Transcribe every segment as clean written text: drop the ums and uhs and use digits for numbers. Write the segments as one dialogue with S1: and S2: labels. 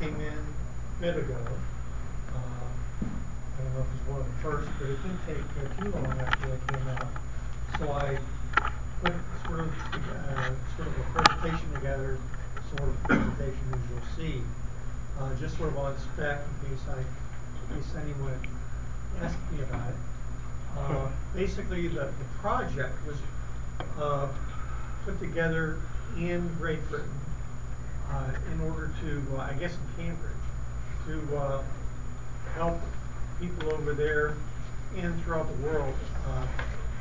S1: came in a bit ago. I don't know if it was one of the first, but it didn't take too long after they came out. So I put sort of a presentation together, sort of presentation as you'll see, just sort of on spec in case anyone asked me about it. Basically, the project was put together in Great Britain in order to, I guess in Cambridge, to help people over there and throughout the world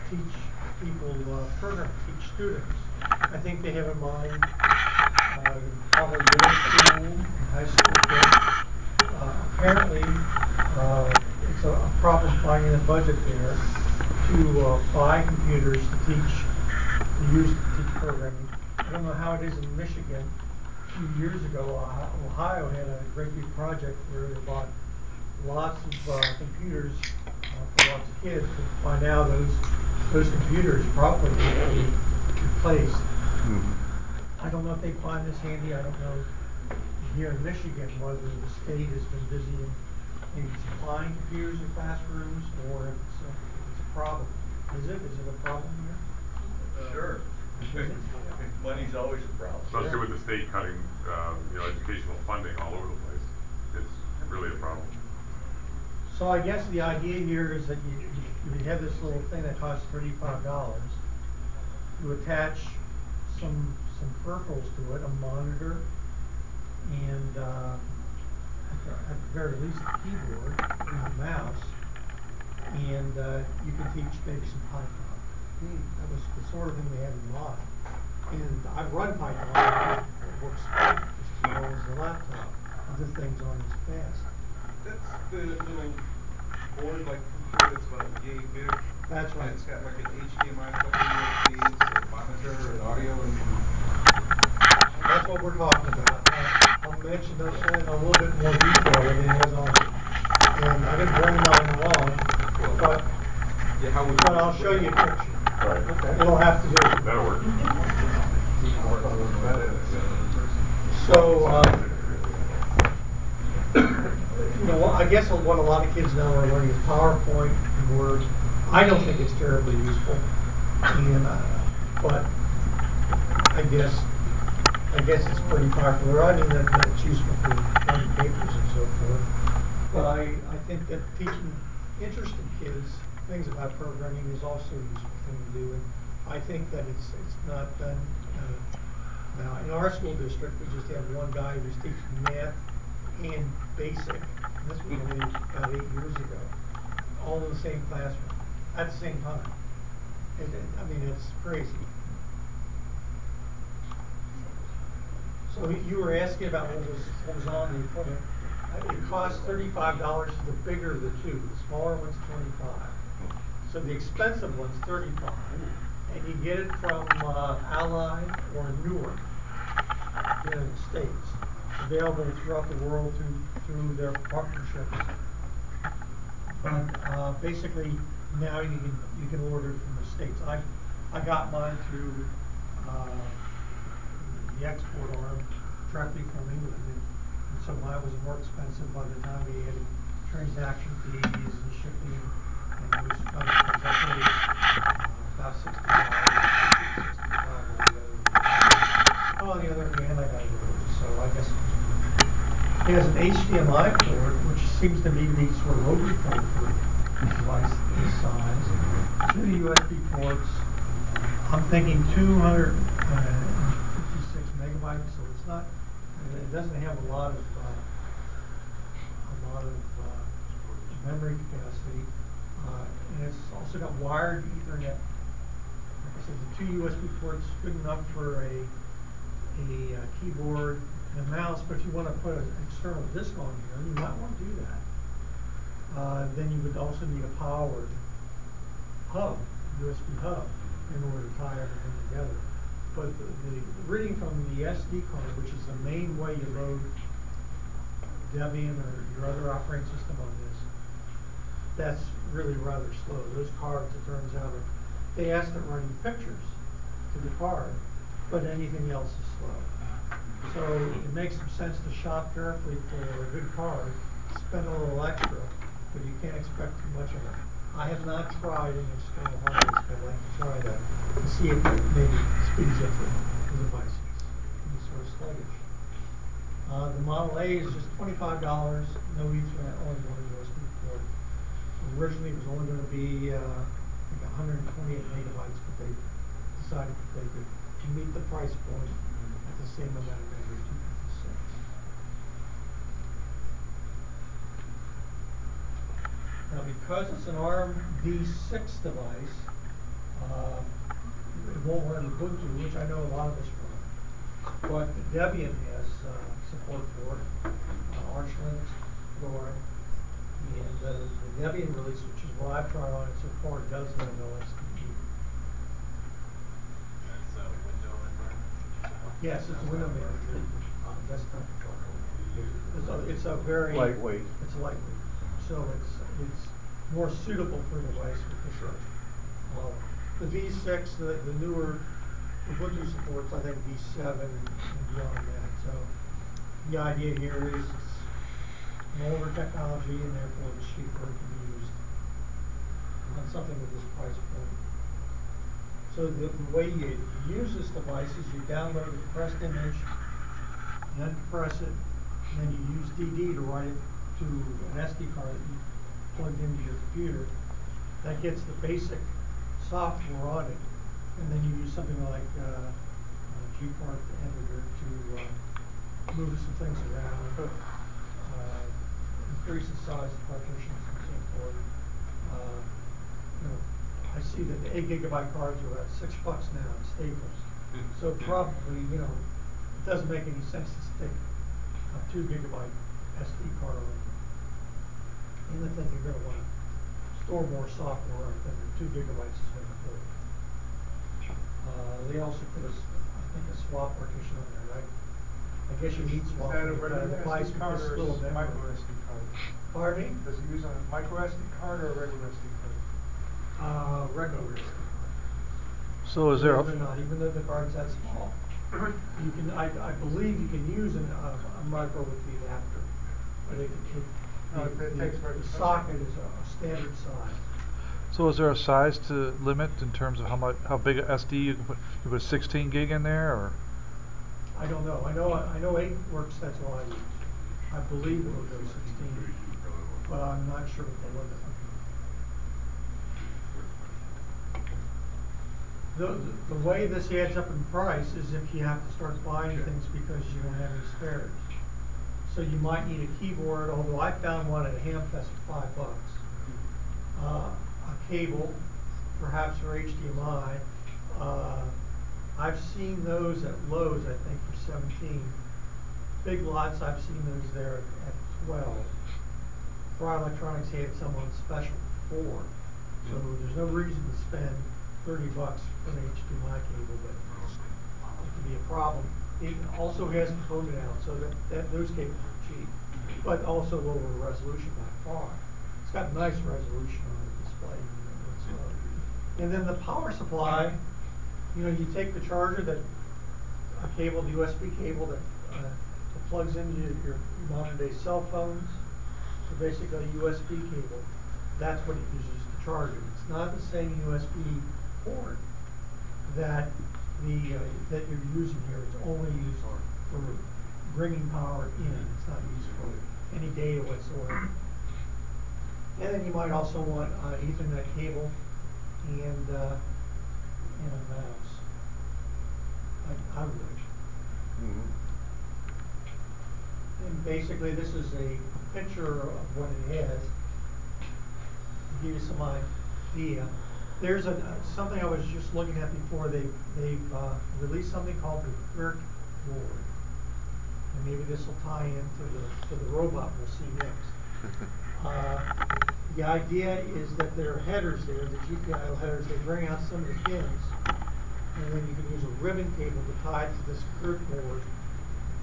S1: teach people, teach students. I think they have in mind probably middle school, high school kids. Apparently, it's a problem finding the budget there to buy computers to use to teach programming. I don't know how it is in Michigan. A few years ago, Ohio had a great big project where they bought lots of computers for lots of kids, but by now those computers probably need to be replaced. I don't know if they find this handy. I don't know here in Michigan whether the state has been busy in supplying computers in classrooms or if it's a problem. Is it a problem here?
S2: Sure. Money's always a problem.
S3: Especially with the state cutting, educational funding all over the place. It's really a problem.
S1: So I guess the idea here is that you have this little thing that costs $35. You attach some peripherals to it, a monitor, and at the very least a keyboard and a mouse, and you can teach maybe some Python. That was the sort of thing they had in mind. And I've run Python. It works just as well as the laptop. Other things aren't as fast.
S4: That's the little board like computer that's about a gig big.
S1: That's right.
S4: It's got like an HDMI plug, USBs, a monitor, and audio, and
S1: that's what we're talking about. I'll mention those in a little bit more detail than it has on it. And I didn't bring mine along, but I'll show you a picture.
S3: Right.
S1: Okay. It'll have to do.
S3: That'll work.
S1: So, I guess what a lot of kids now are learning is PowerPoint and Word. I don't think it's terribly useful, and but I guess it's pretty popular. I mean that it's useful for writing papers and so forth. But I think that teaching interested kids things about programming is also a useful thing to do, and I think that it's not done. Now, in our school district, we just have one guy who's teaching math and basic, and this was only about 8 years ago, all in the same classroom at the same time. I mean, it's crazy. So you were asking about what was on the equipment. It costs $35 for the bigger of the two. The smaller one's $25. So the expensive one's $35, and you get it from Ally or Newark here in the States. Available throughout the world through their partnerships. But basically, now you can order it from the States. I got mine through the export arm directly from England, and so mine was more expensive by the time we added transaction fees and shipping. And it was about $60, $65 on the other hand, I got it. So I guess it has an HDMI port, which seems to me to be sort of overkill for a device this size. 2 USB ports. I'm thinking 256 megabytes, so it's not. It doesn't have a lot of memory capacity, and it's also got wired Ethernet. Like I said, the 2 USB ports good enough for a keyboard and a mouse, but if you want to put an external disk on here, you might want to do that. Then you would also need a powered hub, USB hub, in order to tie everything together. But the reading from the SD card, which is the main way you load Debian or your other operating system on this, that's really rather slow. Those cards, it turns out, they ask at running pictures to the card, but anything else is slow. So it makes some sense to shop carefully for a good card, spend a little extra, but you can't expect too much of it. I have not tried any external hard disk. I'd like to try that to see if it maybe speeds up the devices. It's sort of sluggish. The Model A is just $25, no Ethernet, only one USB port. Originally, it was only going to be I think 128 megabytes, but they decided that they could meet the price point at the same amount of memory, 256. Now, because it's an ARM v6 device, it won't run Ubuntu, which I know a lot of us run. But Debian has support for it, Arch Linux, Fedora, and the Debian release, which is what I've tried on it so far, does have LSTE.
S5: That's a window environment?
S1: Yes, it's a window manager, desktop. It's a very
S6: Lightweight.
S1: It's lightweight, so it's more suitable for a device with this. The V6, the newer Ubuntu supports, I think V7 and beyond that. So the idea here is it's an older technology and therefore it's cheaper to be used on something with this price point. So the way you use this device is you download the compressed image, you uncompress it, and then you use DD to write it to an SD card that you plugged into your computer. That gets the basic software on it, and then you use something like GPart editor to move some things around, increase the size of partitions and so forth. I see that the 8 gigabyte cards are at $6 now at Staples. So probably, it doesn't make any sense to stick a 2 gigabyte SD card on. And the thing you're going to want to store more software on than the 2 gigabytes is going to hold. They also put I think a swap partition on there, right? I guess you need swap.
S4: Is that a regular
S1: device
S4: SD card
S1: with this
S4: or
S1: little
S4: a
S1: memory.
S4: micro SD card?
S1: Pardon me?
S4: Does it use a micro SD card or a regular SD card?
S1: Regular SD card.
S6: So is there,
S1: Believe it or not, even though the card's that small, you can. I believe you can use a micro with the adapter, but it
S4: takes very
S1: the socket is a standard size.
S6: so is there a size to limit in terms of how big a SD you can put? You put 16 gig in there, or?
S1: I don't know. I know 8 works. That's all I use. I believe it will go 16, but I'm not sure what the limit. The way this adds up in price is if you have to start buying things because you don't have any spares. So you might need a keyboard, although I found one at Hamfest for $5. A cable, perhaps for HDMI. I've seen those at Lowe's, I think, for 17. Big Lots, I've seen those there at 12. Fry Electronics had some on special for 4. So there's no reason to spend $30 for an HDMI cable, but it can be a problem. It also has component out, so that those cables are cheap, but also lower resolution by far. It's got nice resolution on the display. And then the power supply, you take the charger the USB cable that plugs into your modern day cell phones. So basically a USB cable, that's what it uses to charge it. It's not the same USB port that that you're using here. It's only used for bringing power in. It's not used for any data whatsoever. And then you might also want an Ethernet cable and a mouse. I would. And basically, this is a picture of what it has. To give you some idea. There's something I was just looking at before. They've released something called the Clerk board, and maybe this will tie into the robot we'll see next. The idea is that there are headers there, the GPIO headers. They bring out some of the pins, and then you can use a ribbon cable to tie it to this Clerk board,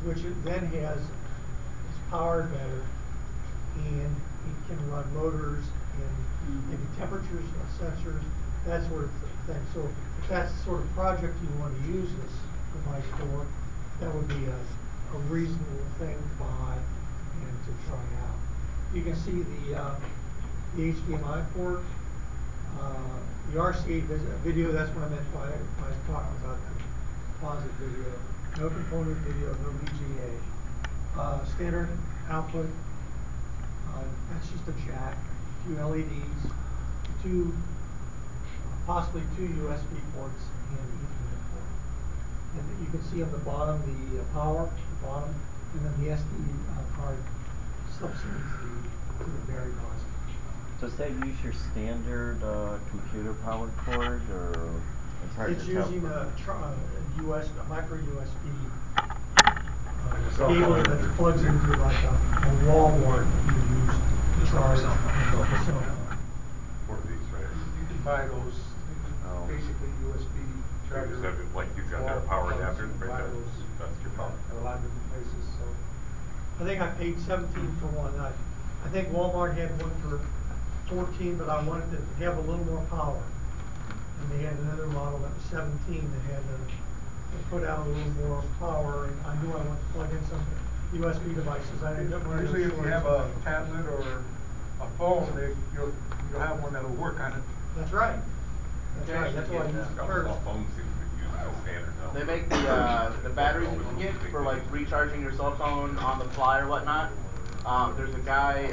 S1: which it then is powered better, and it can run motors and maybe temperatures, sensors, that sort of thing. So if that's the sort of project you want to use this device for, that would be a a reasonable thing to buy and to try out. You can see the HDMI port, the RCA video, that's what I meant by talking about the composite video. No component video, no VGA. Standard output, that's just a jack, 2 LEDs, possibly two USB ports and Ethernet port. And you can see on the bottom the power, the bottom, and then the SD card subsidies to the very bottom.
S7: Does that use your standard computer powered cord, or it's hard
S1: It's
S7: to tell?
S1: using a micro USB cable that plugs into like a wall wart that you use to charge a cell phone.
S3: What are these, right?
S4: You can buy those,
S7: Oh.
S4: basically USB
S3: So you just
S4: charger.
S3: have it, like you've got their power adapter
S4: You can
S3: right
S4: buy
S3: there.
S4: those
S3: That's your power.
S4: At a lot of different places, so.
S1: I think I paid 17 for one. I think Walmart had one for 14, but I wanted to have a little more power. And they had another model that was 17 that had they put out a little more power, and I knew I wanted to plug in some USB devices. I didn't know.
S4: Usually if you have a tablet or a phone, you'll have one that'll work on it.
S1: That's right. That's right. That's why I used it first.
S3: All phones seem to be using the standard now.
S8: They make the batteries you can get for like recharging your cell phone on the fly or whatnot. There's a guy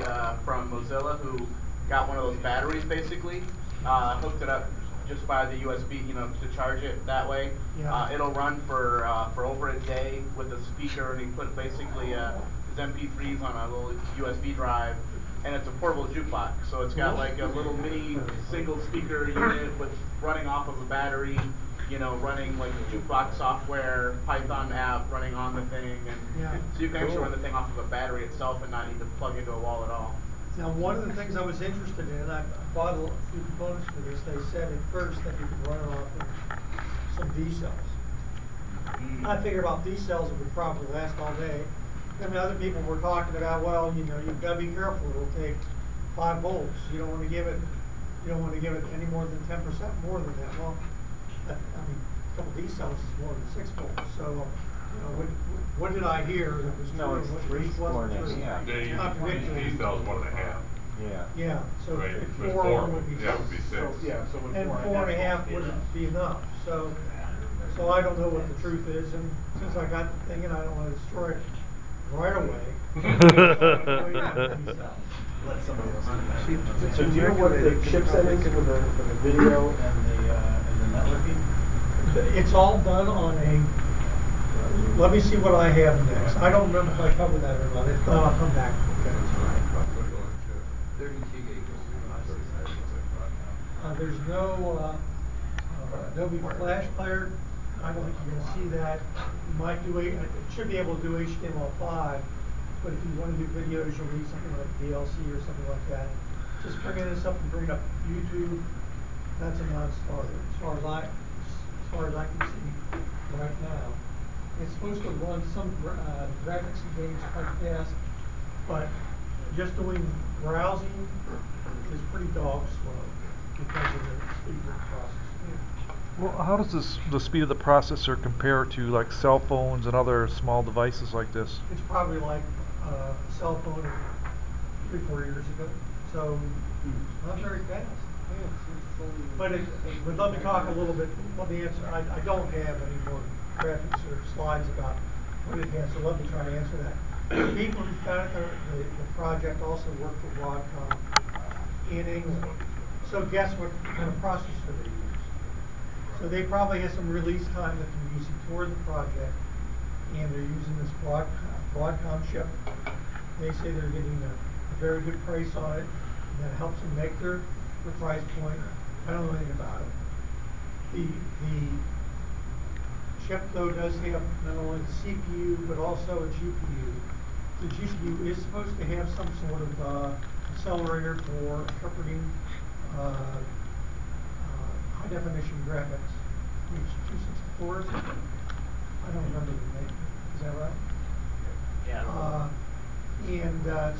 S8: from Mozilla who got one of those batteries basically, hooked it up just by the USB, to charge it that way.
S1: Yeah.
S8: It'll run for over a day with a speaker, and he put basically his MP3s on a little USB drive, and it's a portable jukebox. So it's got like a little mini single speaker unit with running off of a battery, running like jukebox software, Python app running on the thing, and
S1: Yeah.
S8: so you can actually run the thing off of a battery itself and not need to plug into a wall at all.
S1: Now, one of the things I was interested in, I bought a few components for this. They said at first that you could run it off of some D cells. I figured off D cells it would probably last all day. I mean, other people were talking about, well, you've got to be careful. It'll take 5 volts. You don't want to give it any more than 10% more than that. Well, a couple D cells is more than 6 volts. So, what did I hear that was true?
S7: No, it's
S1: and what
S7: 3
S1: wasn't true?
S7: Yeah.
S3: They
S1: Contradictory.
S3: these cells 1.5.
S7: Yeah.
S1: Yeah, so
S3: Right,
S1: if
S3: but
S1: 4
S3: four
S1: would be
S3: yeah, it would be 6.
S4: So with
S1: and 4.5 wouldn't be enough. So I don't know what the truth is, and since I got the thing and I don't want to destroy it right away.
S5: Let somebody else do that.
S9: So do you know what the chipset is for the video and the networking?
S1: It's all done on a. Let me see what I have next. I don't remember if I covered that or not. If not, I'll come back.
S5: 32 gigs.
S1: There's no Adobe Flash Player. I don't think you're going to see that. You might do it should be able to do HTML5, but if you want to do videos, you'll need something like VLC or something like that. Just bringing this up and bringing up YouTube, that's a non-starter as far as I can see right now. It's supposed to run some graphics and games quite fast, but just doing browsing is pretty dog slow because of the speed of the process.
S6: Well, how does the speed of the processor compare to like cell phones and other small devices like this?
S1: It's probably like a cell phone 3-4 years ago, so not very fast. But let me talk a little bit. Let me answer. I don't have any more graphics or slides about what it has, so let me try to answer that. The people who founded the project also work for Broadcom in England. So guess what kind of processor they use? So they probably have some release time that they're using toward the project, and they're using this Broadcom chip. They say they're getting a very good price on it, and that helps them make their price point. I don't know anything about it. The chip, though, does have not only the CPU, but also a GPU. The GPU is supposed to have some sort of accelerator for interpreting high definition graphics, which 264s. I don't remember the name. Is that right?
S8: Yeah.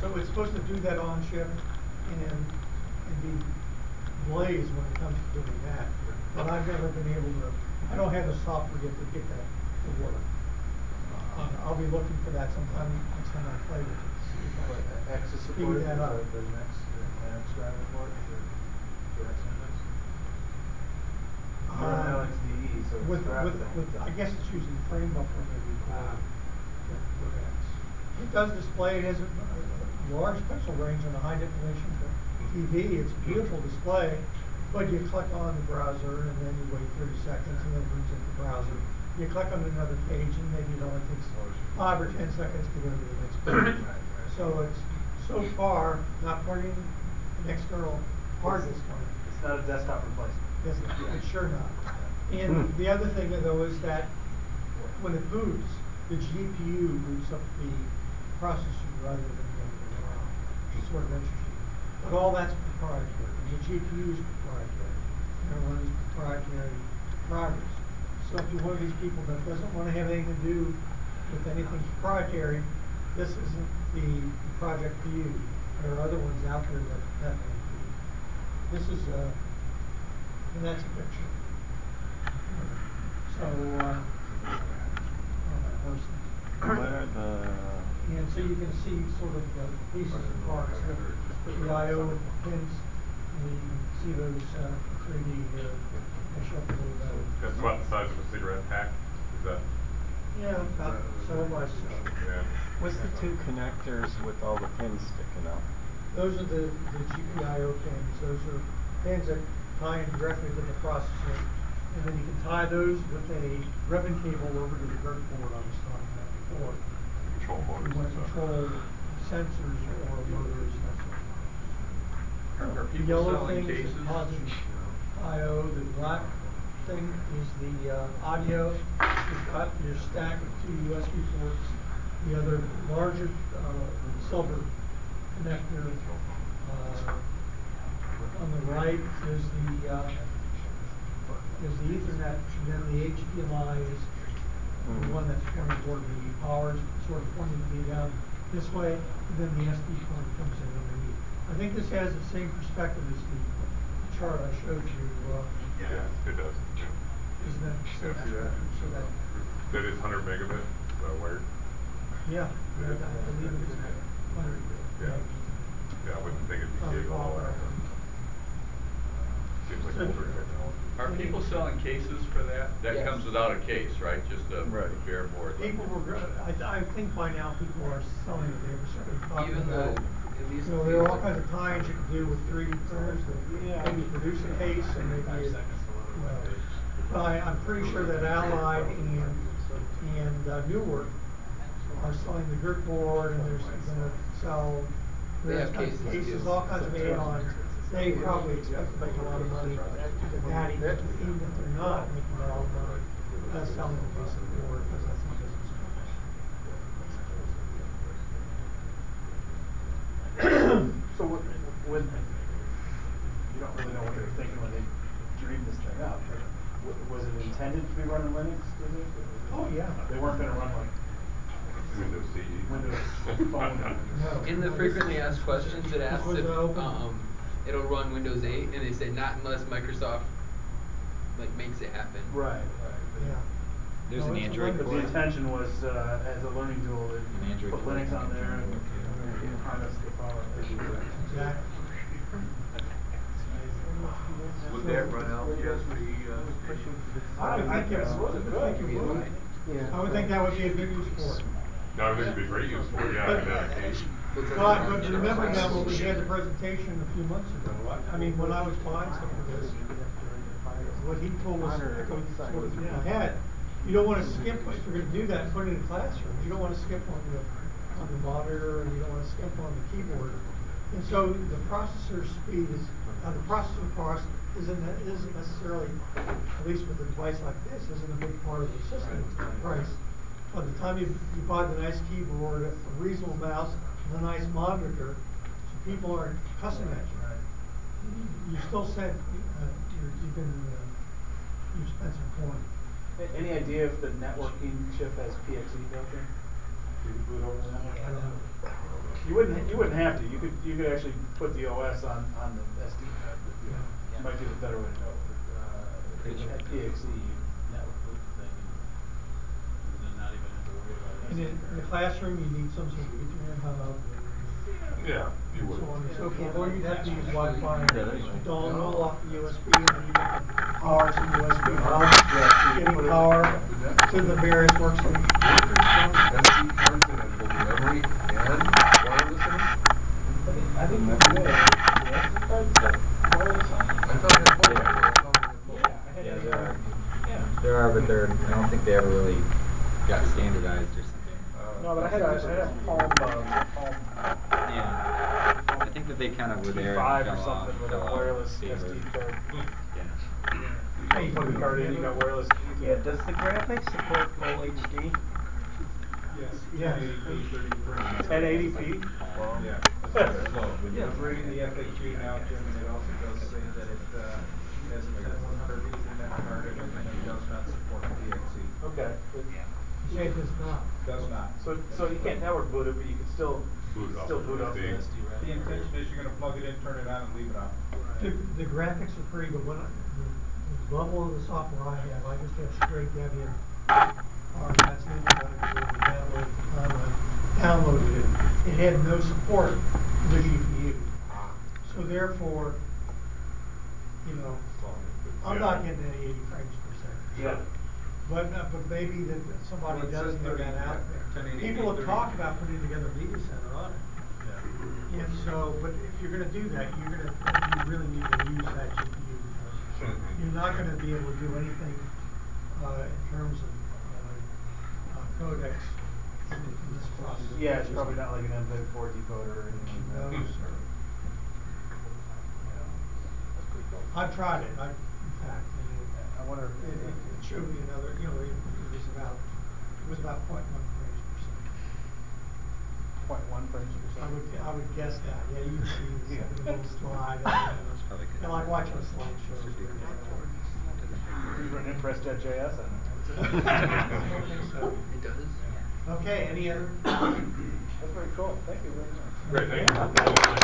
S1: So it's supposed to do that on chip and be blazed when it comes to doing that. But I've never been able to. I don't have the software yet to get that to work. I'll be looking for that sometime next time I play with it.
S9: Access
S1: Speed
S9: support,
S1: that up.
S9: the next driving report for XMS? You're on LXDE, so it's driving.
S1: I guess it's using frame buffer maybe for X. It does display, it has a large pixel range on a high definition TV. It's a beautiful display, but you click on the browser and then you wait 30 seconds and then it moves into the browser. You click on another page and maybe it only takes 5 or 10 seconds to go to the next page. So it's so far not putting an external hard disk on it.
S9: It's not a desktop replacement.
S1: It's sure not. And the other thing though is that when it boots, the GPU boots up the processor rather than the other way around, which is sort of interesting. But all that's proprietary, and the GPU is proprietary, and it runs proprietary drivers. So if you're one of these people that doesn't want to have anything to do with anything proprietary, this isn't the project for you. There are other ones out there that definitely do. This is and that's a picture. So,
S7: What are the?
S1: and so you can see sort of the pieces and parts with the I/O pins, and you can see those 3D here. They show up a little better.
S3: That's about the size of a cigarette pack, is that?
S1: Yeah, about so much.
S3: Yeah.
S7: What's the two connectors with all the pins sticking out?
S1: Those are the GPIO pins. Those are pins that tie in directly to the processor. And then you can tie those with a ribbon cable over to the dirt board I was talking about before.
S3: Control
S1: You
S3: motors
S1: want
S3: and
S1: to
S3: stuff.
S1: control sensors or motors, that sort of thing.
S2: Are
S1: The
S2: people
S1: yellow
S2: selling
S1: thing is
S2: cases?
S1: the positive I/O. The black thing is the audio. You've got your stack of 2 USB ports. The other larger silver connector on the right is the Ethernet, and then the HDMI is the one that's pointing toward the power, sort of pointing me down this way, and then the SD card comes in underneath. I think this has the same perspective as the chart I showed you.
S3: Yeah, it does. Yeah.
S1: Isn't that so?
S3: Yeah.
S1: So that,
S3: That is 100 megabit wired.
S1: yeah, I believe it's 100.
S3: Yeah. Yeah, I wouldn't think it'd be gig all that. Seems like older technology.
S2: Are people selling cases for that? That
S5: Yes.
S2: comes without a case, right? Just a
S7: Right.
S2: bare board.
S1: People were, I think by now people are selling it. They were certainly talking
S5: Even though,
S1: about,
S5: at least.
S1: you know, there are all kinds of ties you can do with 3D printers that maybe produce a case and maybe, but I'm pretty sure that Allied and Newark are selling the grid board, and there's gonna sell
S5: They have
S1: various kinds of
S5: cases,
S1: cases,
S5: too.
S1: all kinds of add-ons. They probably expect to make a lot of money with that, even if they're not making a lot of money. That's selling the piece of board, because that's not business.
S9: So when, you don't really know what they were thinking when they dreamed this thing up, but was it intended to be running Linux?
S1: Oh, yeah.
S9: They weren't gonna run like
S3: Windows CE.
S9: Windows Phone.
S1: No.
S5: In the frequently asked questions, it asks
S1: Was
S5: if,
S1: it open?
S5: it'll run Windows 8, and they say not unless Microsoft, like, makes it happen.
S9: Right,
S1: Yeah.
S10: There's
S1: No,
S10: an
S1: it's a
S10: Android
S1: Linux.
S9: but the intention was, as a learning tool, to
S10: An Android
S9: put
S10: port
S9: Linux on
S10: coming
S9: there
S10: from
S9: and harness the power.
S1: Exactly.
S2: Would that run LGSP?
S1: I think it would. I would think that would be a big use for it.
S3: No, I think it'd be great use for it, yeah, in that case.
S1: But remember now when we had the presentation a few months ago, I mean, when I was buying some of this, what he told us, sort of ahead, you don't wanna skip, if you're gonna do that and put it in a classroom, you don't wanna skip on the monitor, and you don't wanna skip on the keyboard. And so the processor speed is, the processor cost isn't necessarily, at least with a device like this, isn't a big part of the system price. By the time you buy the nice keyboard, a reasonable mouse, and a nice monitor, so people aren't cussing at you. You still said, you've spent some coin.
S9: Any idea if the networking chip has PXE built in? You could boot over the network?
S1: I don't know.
S9: You wouldn't have to. You could actually put the OS on the SD card. But, it might be the better way to go. If it had PXE, network boot the thing, and then not even have to worry about it.
S1: And in the classroom, you need some sort of Ethernet hub.
S3: Yeah, you would.
S1: So on and so forth, or you'd have to use Wi-Fi,
S7: Yeah.
S1: dongle off the USB, and then you get power to the USB hub, getting power to the various workstations.
S2: SD cards in it, both memory and wireless in them?
S9: I think that's good.
S2: I thought it had both.
S9: Yeah,
S10: There are, but I don't think they ever really got standardized or something.
S9: No, but I had a Palm,
S10: Yeah. I think that they kind of were there and
S9: T5
S10: fell
S9: or something
S10: off,
S9: with
S10: fell
S9: a
S10: off
S9: wireless
S10: favor.
S9: SD card.
S10: Yeah.
S9: You plug the card in, you got wireless.
S7: Yeah, does the graphics support full HD?
S1: Yes.
S9: 1080p?
S11: Yeah. Yeah, reading the FAQ now, Jim, and it also does say that it has a 130 Ethernet card in it, and it does not support DXE.
S9: Okay.
S1: You say it does not.
S11: Does not.
S9: So you can't network boot it, but you can still
S3: Boot it off
S9: still
S3: the
S9: boot off the
S3: SD.
S9: SD, right?
S11: The intention is you're gonna plug it in, turn it on, and leave it on.
S1: The graphics are free, but the level of the software I have, I just have straight Debian. Or that's the downloaded it. It had no support for the GPU. So therefore, you know, I'm not getting any 80 frames per second.
S9: Yeah.
S1: But maybe that somebody
S11: Well, it
S1: does
S11: says
S1: know
S11: 30,
S1: that out there.
S11: 1080p,
S1: People have
S11: 30.
S1: talked about putting together a media center on it. And so, but if you're gonna do that, you really need to use that GPU. Because you're not gonna be able to do anything, in terms of, codecs in this process.
S9: Yeah, it's probably not like an MPEG-4 decoder or anything like that.
S1: No, sir. I've tried it, in fact, and
S9: I wonder.
S1: it showed me another, it was about 0.1 frames per second.
S9: 0.1 frames per second.
S1: I would guess that, yeah, you see
S9: Yeah.
S1: the little slide.
S10: probably good.
S1: I like watching a slideshow.
S9: You run Impress.js on it.
S1: I don't think so.
S5: It does.
S1: Okay, any other?
S9: That's very cool. Thank you very much.
S3: Great, thank you.